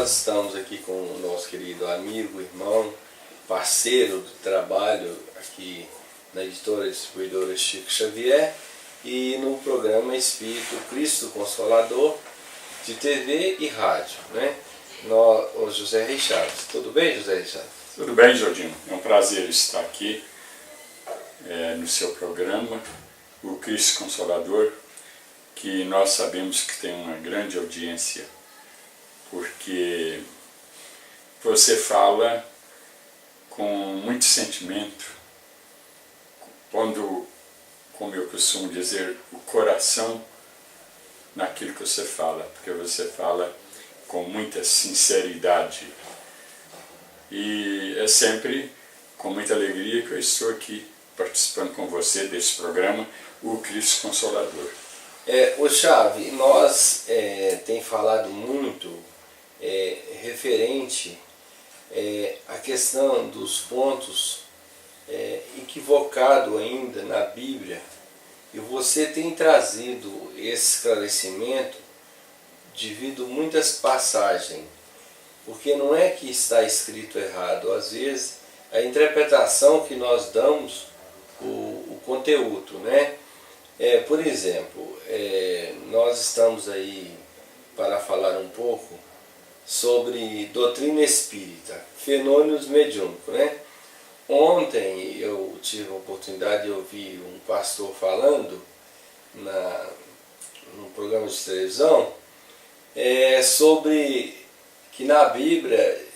nós estamos aqui com o nosso querido amigo, irmão, parceiro do trabalho aqui na editora distribuidora Chico Xavier e no programa Espírito Cristo Consolador de TV e rádio, né? O José Richard. Tudo bem, José Richard? Tudo bem, Jordinho. É um prazer estar aqui no seu programa, o Cristo Consolador, que nós sabemos que tem uma grande audiência, porque você fala com muito sentimento, pondo, como eu costumo dizer, o coração naquilo que você fala, porque você fala com muita sinceridade. E é sempre com muita alegria que eu estou aqui participando com você desse programa, o Cristo Consolador. O Chave, nós tem falado muito referente à questão dos pontos equivocados ainda na Bíblia, e você tem trazido esse esclarecimento devido a muitas passagens, porque não é que está escrito errado, às vezes a interpretação que nós damos, o conteúdo, né? Por exemplo, nós estamos aí para falar um pouco sobre doutrina espírita, fenômenos mediúnicos, né? Ontem eu tive a oportunidade de ouvir um pastor falando num programa de televisão sobre que na Bíblia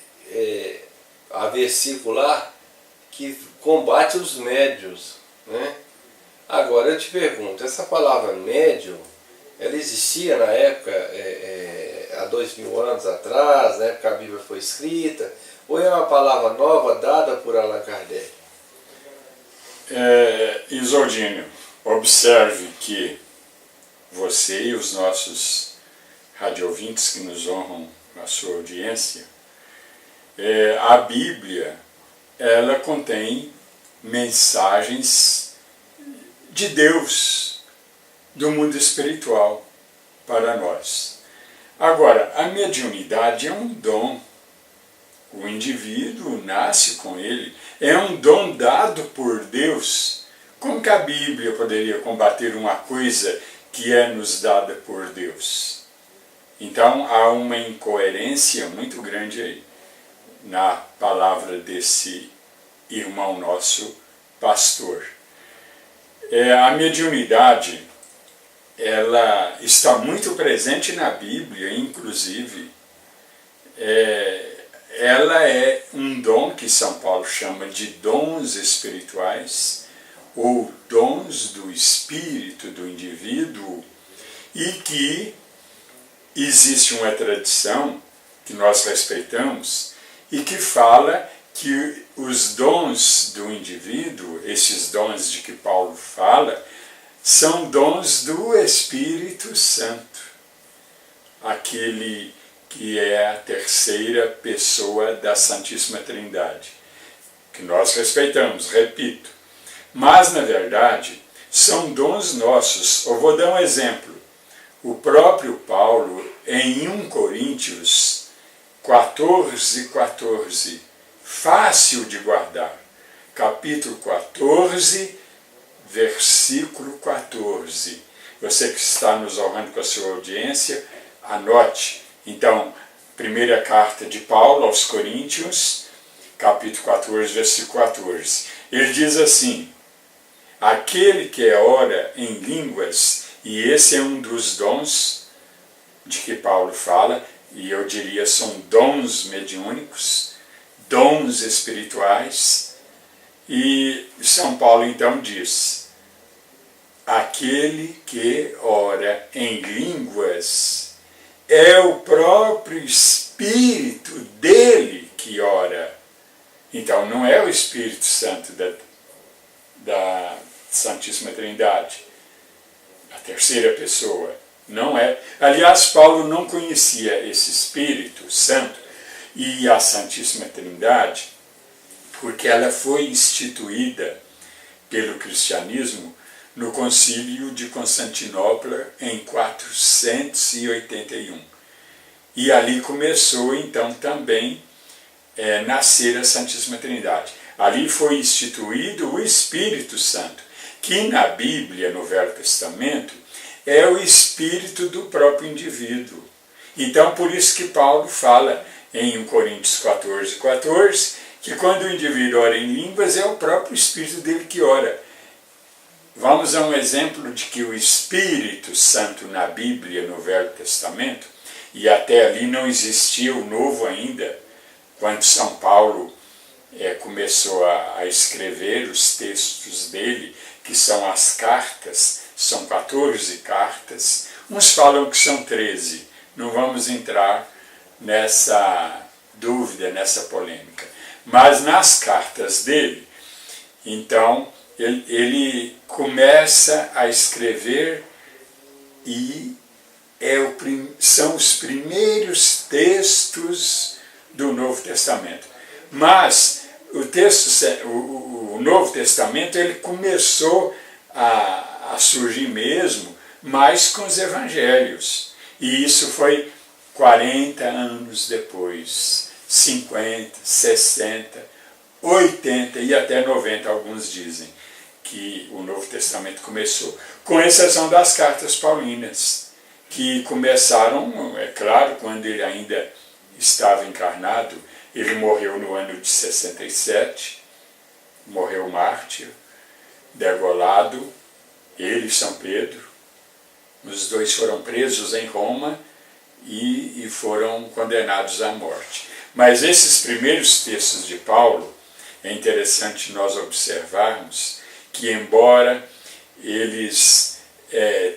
há versículo lá que combate os médiuns, né? Agora eu te pergunto, essa palavra médium, ela existia na época, há 2000 anos atrás, na época que a Bíblia foi escrita, ou é uma palavra nova dada por Allan Kardec? Isordínio, observe que você e os nossos radiovintes que nos honram na sua audiência, a Bíblia, ela contém mensagens de Deus, do mundo espiritual, para nós. Agora, a mediunidade é um dom. O indivíduo nasce com ele. É um dom dado por Deus. Como que a Bíblia poderia combater uma coisa que é nos dada por Deus? Então, há uma incoerência muito grande aí na palavra desse irmão nosso, pastor. A mediunidade, ela está muito presente na Bíblia, inclusive, ela é um dom que São Paulo chama de dons espirituais, ou dons do espírito do indivíduo, e que existe uma tradição que nós respeitamos e que fala que os dons do indivíduo, esses dons de que Paulo fala, são dons do Espírito Santo, aquele que é a terceira pessoa da Santíssima Trindade, que nós respeitamos, repito. Mas, na verdade, são dons nossos. Eu vou dar um exemplo. O próprio Paulo, em 1 Coríntios 14:14, fácil de guardar, capítulo 14, versículo 14. Você que está nos honrando com a sua audiência, anote. Então, primeira carta de Paulo aos Coríntios, capítulo 14, versículo 14. Ele diz assim: aquele que ora em línguas, e esse é um dos dons de que Paulo fala, e eu diria são dons mediúnicos, dons espirituais, e São Paulo então diz: aquele que ora em línguas é o próprio Espírito dele que ora. Então não é o Espírito Santo da Santíssima Trindade, a terceira pessoa, não é. Aliás, Paulo não conhecia esse Espírito Santo e a Santíssima Trindade, porque ela foi instituída pelo cristianismo no Concílio de Constantinopla em 481. E ali começou então também nascer a Santíssima Trindade. Ali foi instituído o Espírito Santo, que na Bíblia, no Velho Testamento, é o espírito do próprio indivíduo. Então, por isso que Paulo fala em 1 Coríntios 14, que quando o indivíduo ora em línguas, é o próprio espírito dele que ora. Vamos a um exemplo de que o Espírito Santo na Bíblia, no Velho Testamento, e até ali não existia o Novo ainda, quando São Paulo começou a escrever os textos dele, que são as cartas, são 14 cartas, uns falam que são 13, não vamos entrar nessa dúvida, nessa polêmica. Mas nas cartas dele, então, ele começa a escrever e são os primeiros textos do Novo Testamento. Mas o Novo Testamento ele começou a surgir mesmo mais com os evangelhos. E isso foi 40 anos depois, 50, 60, 80 e até 90, alguns dizem, que o Novo Testamento começou. Com exceção das cartas paulinas, que começaram, é claro, quando ele ainda estava encarnado. Ele morreu no ano de 67, morreu mártir, degolado, ele e São Pedro. Os dois foram presos em Roma e foram condenados à morte. Mas esses primeiros textos de Paulo, é interessante nós observarmos que, embora eles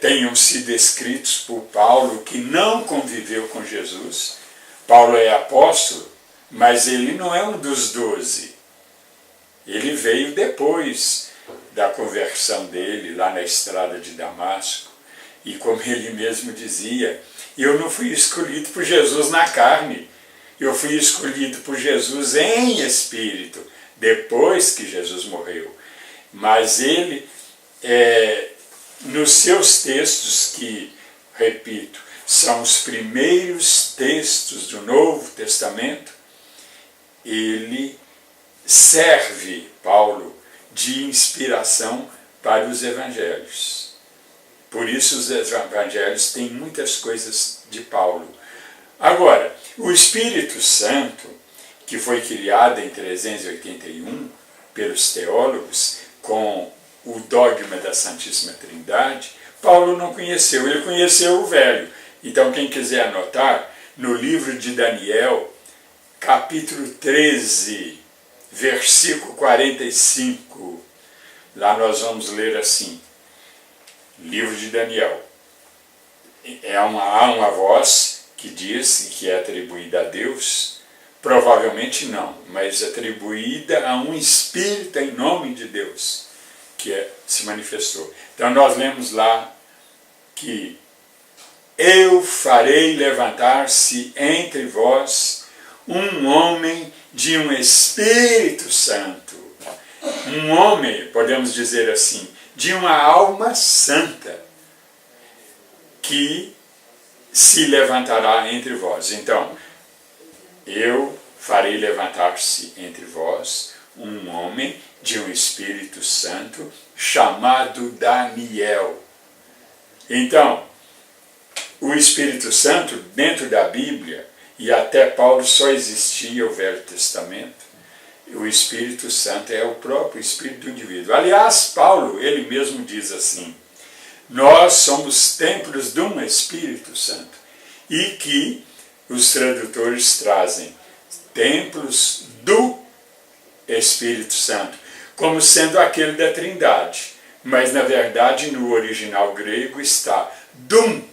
tenham sido escritos por Paulo, que não conviveu com Jesus, Paulo é apóstolo, mas ele não é um dos 12. Ele veio depois da conversão dele, lá na estrada de Damasco. E como ele mesmo dizia, eu não fui escolhido por Jesus na carne, eu fui escolhido por Jesus em espírito, depois que Jesus morreu. Mas ele, nos seus textos, que, repito, são os primeiros textos do Novo Testamento, ele serve, Paulo, de inspiração para os evangelhos. Por isso os evangelhos têm muitas coisas de Paulo. Agora, o Espírito Santo, que foi criado em 381 pelos teólogos, com o dogma da Santíssima Trindade, Paulo não conheceu, ele conheceu o Velho. Então, quem quiser anotar, no livro de Daniel, capítulo 13, versículo 45, lá nós vamos ler assim, livro de Daniel. Há uma voz que diz que é atribuída a Deus, provavelmente não, mas atribuída a um Espírito em nome de Deus, que se manifestou. Então nós lemos lá que eu farei levantar-se entre vós um homem de um Espírito Santo. Um homem, podemos dizer assim, de uma alma santa, que se levantará entre vós. Então, eu farei levantar-se entre vós um homem de um Espírito Santo chamado Daniel. Então, o Espírito Santo, dentro da Bíblia, e até Paulo só existia o Velho Testamento, o Espírito Santo é o próprio Espírito do indivíduo. Aliás, Paulo, ele mesmo diz assim, nós somos templos de um Espírito Santo, e que os tradutores trazem templos do Espírito Santo, como sendo aquele da Trindade. Mas, na verdade, no original grego está dum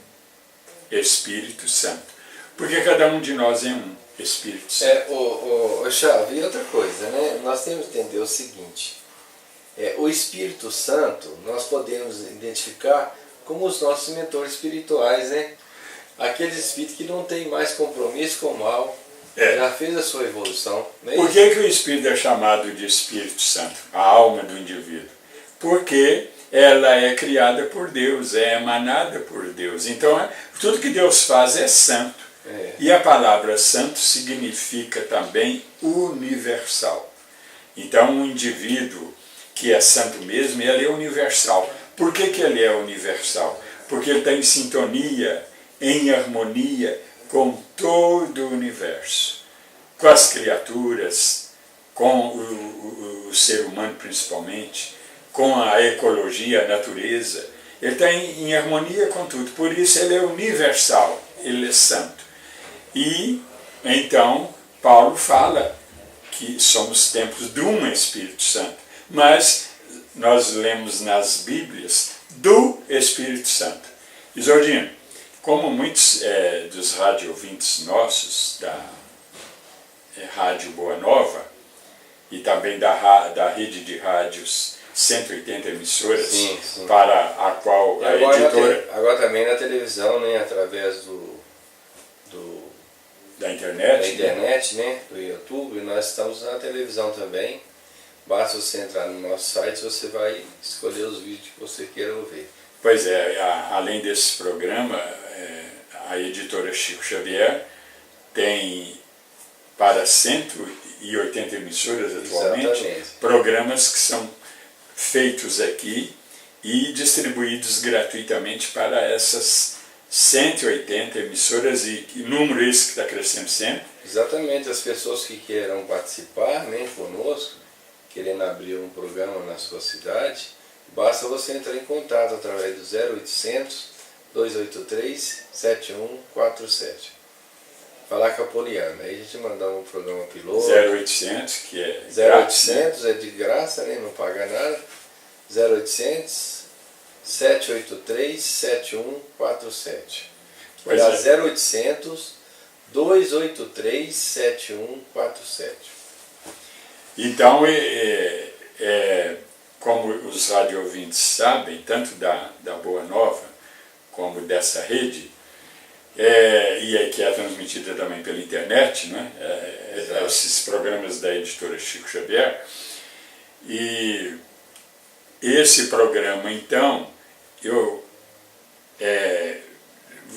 Espírito Santo, porque cada um de nós é um Espírito Santo. Chave, e outra coisa, né? Nós temos que entender o seguinte, o Espírito Santo nós podemos identificar como os nossos mentores espirituais, né? Aqueles espíritos que não têm mais compromisso com o mal, já fez a sua evolução. Não é Por que o Espírito é chamado de Espírito Santo, a alma do indivíduo? Porque ela é criada por Deus, é emanada por Deus. Então, tudo que Deus faz é santo. E a palavra santo significa também universal. Então, um indivíduo que é santo mesmo, ele é universal. Por que ele é universal? Porque ele está em sintonia, em harmonia com todo o universo, com as criaturas, com o ser humano principalmente, com a ecologia, a natureza. Ele está em harmonia com tudo, por isso ele é universal, ele é santo. E então Paulo fala que somos templos de um Espírito Santo, mas nós lemos nas Bíblias do Espírito Santo. Isordino, como muitos dos radiovintes nossos da Rádio Boa Nova e também da rede de rádios 180 emissoras, sim. Para a qual a editora... Agora também na televisão, né, através da internet, né, do YouTube, nós estamos na televisão também. Basta você entrar no nosso site, você vai escolher os vídeos que você queira ouvir. Pois é, além desse programa, a editora Chico Xavier tem para 180 emissoras atualmente. Exatamente. Programas que são feitos aqui e distribuídos gratuitamente para essas 180 emissoras, e número esse que está crescendo sempre. Exatamente, as pessoas que queiram participar, né, conosco, querendo abrir um programa na sua cidade, basta você entrar em contato através do 0800 283 7147. Falar com a Poliana, aí a gente mandar um programa piloto. 0800, que é 0800 é de graça, né? Não paga nada. 0800 783 7147. Vai dar 0800 283 7147. Então, como os radiovintes sabem, tanto da Boa Nova como dessa rede, e que é transmitida também pela internet, né? Esses programas da editora Chico Xavier. E esse programa, então,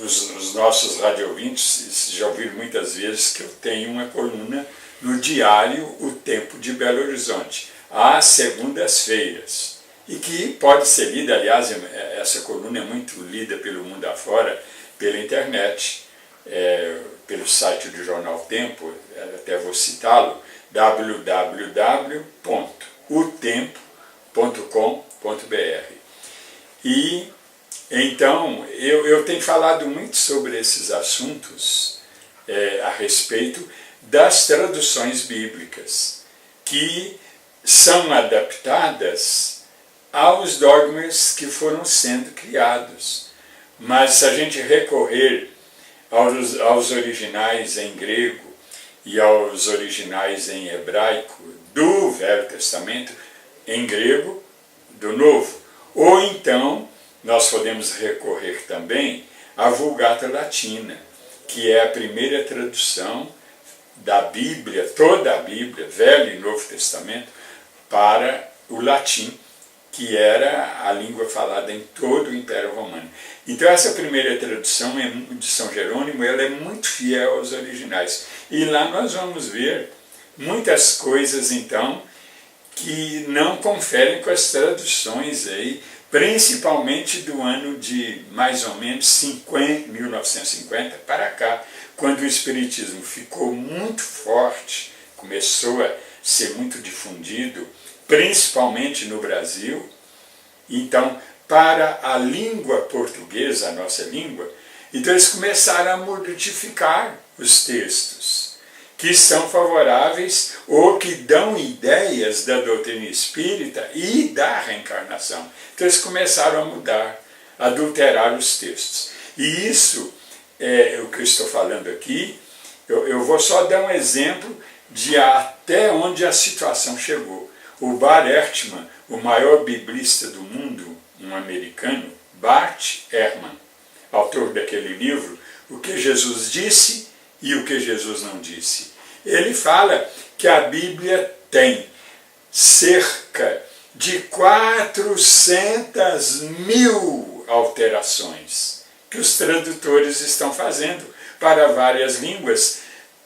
os nossos radiovintes já ouviram muitas vezes que eu tenho uma coluna no diário O Tempo de Belo Horizonte, às segundas-feiras, e que pode ser lida, aliás, essa coluna é muito lida pelo mundo afora, pela internet, pelo site do Jornal Tempo, até vou citá-lo, www.utempo.com.br. E então eu tenho falado muito sobre esses assuntos a respeito das traduções bíblicas, que são adaptadas aos dogmas que foram sendo criados. Mas se a gente recorrer aos originais em grego e aos originais em hebraico do Velho Testamento, em grego do Novo, ou então nós podemos recorrer também à Vulgata Latina, que é a primeira tradução da Bíblia, toda a Bíblia, Velho e Novo Testamento, para o latim, que era a língua falada em todo o Império Romano. Então essa primeira tradução de São Jerônimo, ela é muito fiel aos originais. E lá nós vamos ver muitas coisas, então, que não conferem com as traduções aí, principalmente do ano de mais ou menos 1950 para cá, quando o Espiritismo ficou muito forte, começou a ser muito difundido, principalmente no Brasil. Então, para a língua portuguesa, a nossa língua, então eles começaram a modificar os textos, que são favoráveis ou que dão ideias da doutrina espírita e da reencarnação. Então eles começaram a mudar, a adulterar os textos. E isso é o que eu estou falando aqui. Eu vou só dar um exemplo de até onde a situação chegou. O Bart Ehrman, o maior biblista do mundo, um americano, Bart Ehrman, autor daquele livro, O que Jesus disse e o que Jesus não disse. Ele fala que a Bíblia tem cerca de 400.000 alterações que os tradutores estão fazendo para várias línguas,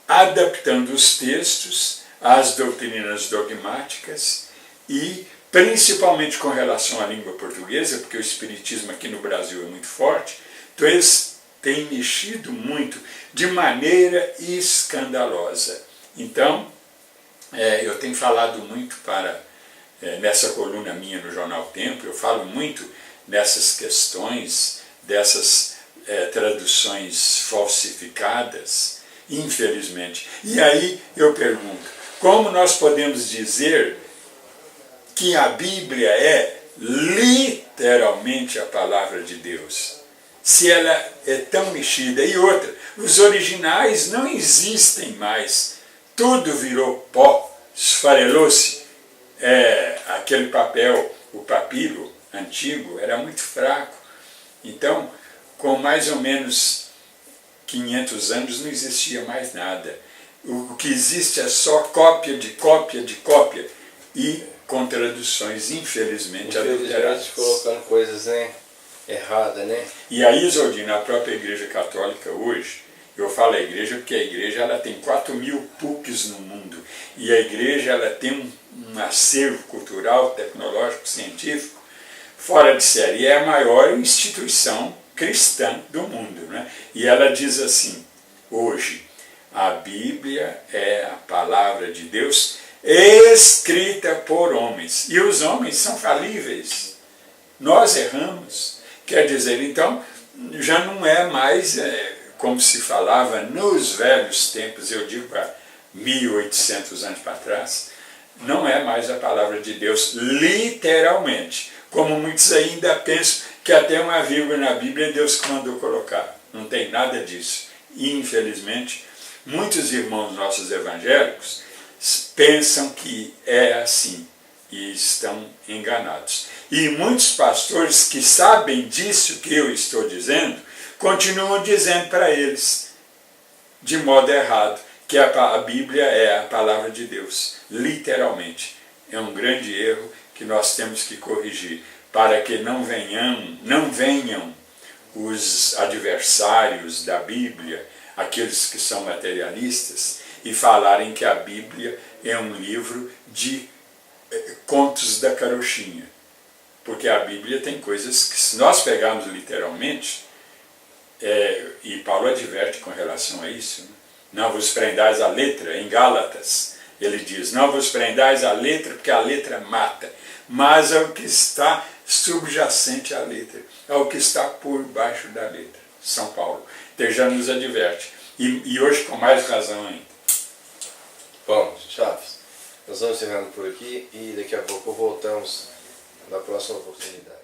adaptando os textos às doutrinas dogmáticas e principalmente com relação à língua portuguesa, porque o espiritismo aqui no Brasil é muito forte, então eles têm mexido muito de maneira escandalosa. Então, eu tenho falado muito nessa coluna minha no Jornal Tempo, eu falo muito nessas questões, dessas traduções falsificadas, infelizmente. E aí eu pergunto, como nós podemos dizer que a Bíblia é literalmente a palavra de Deus, se ela é tão mexida? E outra, os originais não existem mais, tudo virou pó, esfarelou-se. Aquele papel, o papiro antigo, era muito fraco. Então, com mais ou menos 500 anos não existia mais nada. O que existe é só cópia de cópia de cópia e com traduções, infelizmente, adulteradas. Colocando coisas erradas, né? E aí, Zodino, a própria Igreja Católica hoje, eu falo a igreja porque a igreja ela tem 4.000 PUCs no mundo, e a igreja ela tem um acervo cultural, tecnológico, científico, fora de série. É a maior instituição cristã do mundo, né? E ela diz assim, hoje, a Bíblia é a palavra de Deus escrita por homens. E os homens são falíveis. Nós erramos. Quer dizer, então, já não é mais como se falava nos velhos tempos, eu digo há 1.800 anos para trás, não é mais a palavra de Deus literalmente, como muitos ainda pensam que até uma vírgula na Bíblia Deus mandou colocar. Não tem nada disso. Infelizmente, muitos irmãos nossos evangélicos pensam que é assim e estão enganados. E muitos pastores que sabem disso que eu estou dizendo, continuam dizendo para eles, de modo errado, que a Bíblia é a palavra de Deus, literalmente. É um grande erro que nós temos que corrigir, para que não venham os adversários da Bíblia, aqueles que são materialistas, e falarem que a Bíblia é um livro de contos da carochinha. Porque a Bíblia tem coisas que, se nós pegarmos literalmente, e Paulo adverte com relação a isso, né? Não vos prendais a letra, em Gálatas, ele diz, não vos prendais a letra, porque a letra mata, mas é o que está subjacente à letra, é o que está por baixo da letra. São Paulo. Então já nos adverte. E hoje com mais razão ainda. Bom, Chaves, nós vamos encerrando por aqui e daqui a pouco voltamos na próxima oportunidade.